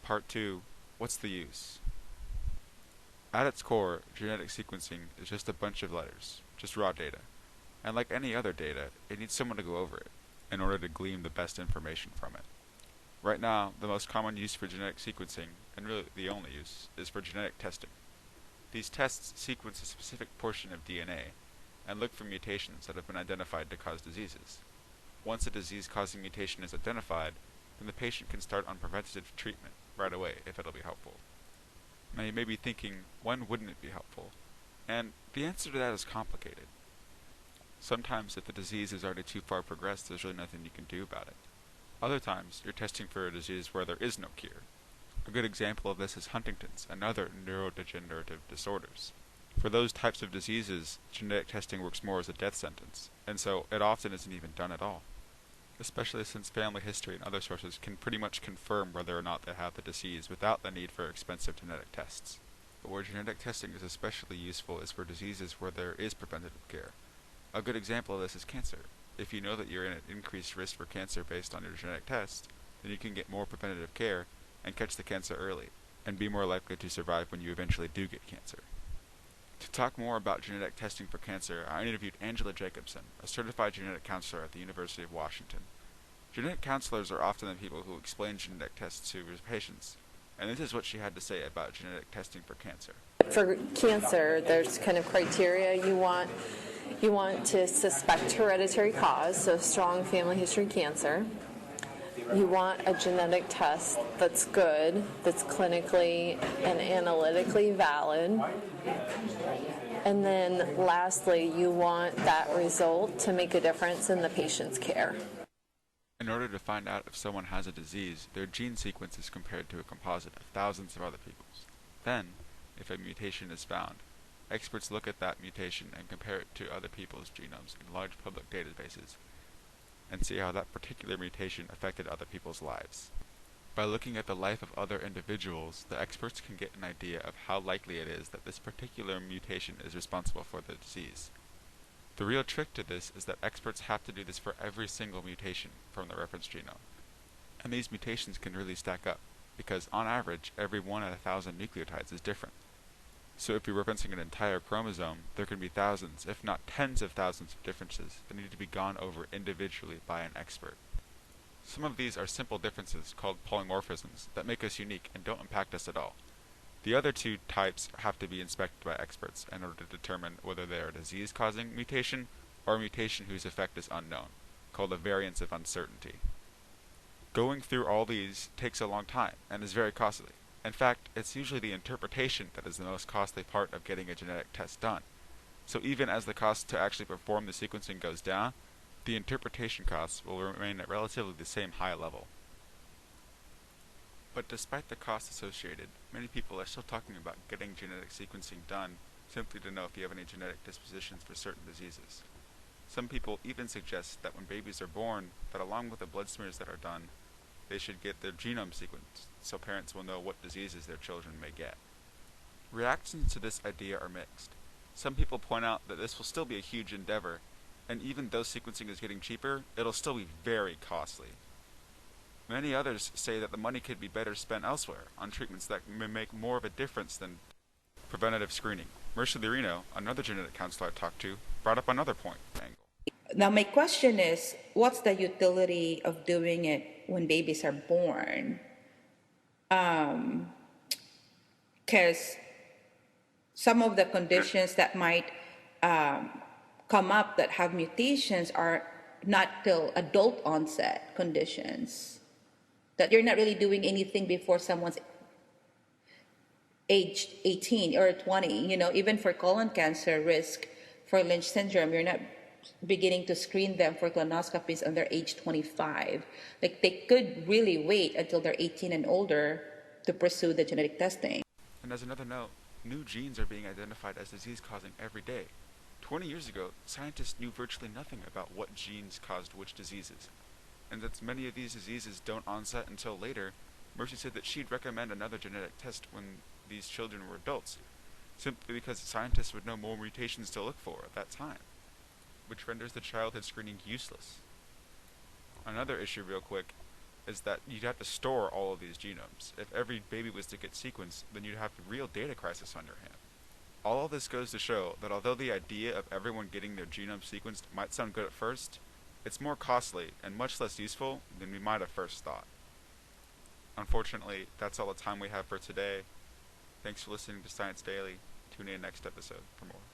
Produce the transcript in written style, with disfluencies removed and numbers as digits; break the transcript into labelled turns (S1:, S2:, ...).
S1: Part 2, what's the use? At its core, genetic sequencing is just a bunch of letters, just raw data. And like any other data, it needs someone to go over it, in order to glean the best information from it. Right now, the most common use for genetic sequencing, and really the only use, is for genetic testing. These tests sequence a specific portion of DNA, and look for mutations that have been identified to cause diseases. Once a disease-causing mutation is identified, then the patient can start on preventative treatment right away if it'll be helpful. Now you may be thinking, when wouldn't it be helpful? And the answer to that is complicated. Sometimes if the disease is already too far progressed, there's really nothing you can do about it. Other times, you're testing for a disease where there is no cure. A good example of this is Huntington's and other neurodegenerative disorders. For those types of diseases, genetic testing works more as a death sentence, and so it often isn't even done at all. Especially since family history and other sources can pretty much confirm whether or not they have the disease without the need for expensive genetic tests. But where genetic testing is especially useful is for diseases where there is preventative care. A good example of this is cancer. If you know that you're in an increased risk for cancer based on your genetic test, then you can get more preventative care and catch the cancer early, and be more likely to survive when you eventually do get cancer. To talk more about genetic testing for cancer, I interviewed Angela Jacobson, a certified genetic counselor at the University of Washington. Genetic counselors are often the people who explain genetic tests to patients, and this is what she had to say about genetic testing for cancer.
S2: For cancer, there's kind of criteria you want. You want to suspect hereditary cause, so strong family history cancer. You want a genetic test that's good, that's clinically and analytically valid. And then lastly, you want that result to make a difference in the patient's care.
S1: In order to find out if someone has a disease, their gene sequence is compared to a composite of thousands of other people's. Then, if a mutation is found, experts look at that mutation and compare it to other people's genomes in large public databases, and see how that particular mutation affected other people's lives. By looking at the life of other individuals, the experts can get an idea of how likely it is that this particular mutation is responsible for the disease. The real trick to this is that experts have to do this for every single mutation from the reference genome. And these mutations can really stack up, because on average, every 1 in 1,000 nucleotides is different. So if you're referencing an entire chromosome, there can be thousands, if not tens of thousands of differences that need to be gone over individually by an expert. Some of these are simple differences called polymorphisms that make us unique and don't impact us at all. The other two types have to be inspected by experts in order to determine whether they are a disease-causing mutation or a mutation whose effect is unknown, called a variance of uncertainty. Going through all these takes a long time and is very costly. In fact, it's usually the interpretation that is the most costly part of getting a genetic test done. So even as the cost to actually perform the sequencing goes down, the interpretation costs will remain at relatively the same high level. But despite the costs associated, many people are still talking about getting genetic sequencing done simply to know if you have any genetic dispositions for certain diseases. Some people even suggest that when babies are born, that along with the blood smears that are done, they should get their genome sequenced so parents will know what diseases their children may get. Reactions to this idea are mixed. Some people point out that this will still be a huge endeavor, and even though sequencing is getting cheaper, it'll still be very costly. Many others say that the money could be better spent elsewhere, on treatments that may make more of a difference than preventative screening. Mercy Lirino, another genetic counselor I talked to, brought up another point angle.
S3: Now, my question is, what's the utility of doing it when babies are born? Because some of the conditions that might come up that have mutations are not till adult onset conditions, that you're not really doing anything before someone's age 18 or 20. Even for colon cancer risk, for Lynch syndrome, you're not beginning to screen them for colonoscopies under age 25. Like, they could really wait until they're 18 and older to pursue the genetic testing.
S1: And as another note, new genes are being identified as disease-causing every day. 20 years ago, scientists knew virtually nothing about what genes caused which diseases. And since many of these diseases don't onset until later, Mercy said that she'd recommend another genetic test when these children were adults, simply because scientists would know more mutations to look for at that time, which renders the childhood screening useless. Another issue real quick, is that you'd have to store all of these genomes. If every baby was to get sequenced, then you'd have a real data crisis on your hand. All of this goes to show that although the idea of everyone getting their genome sequenced might sound good at first, it's more costly and much less useful than we might have first thought. Unfortunately, that's all the time we have for today. Thanks for listening to Science Daily. Tune in next episode for more.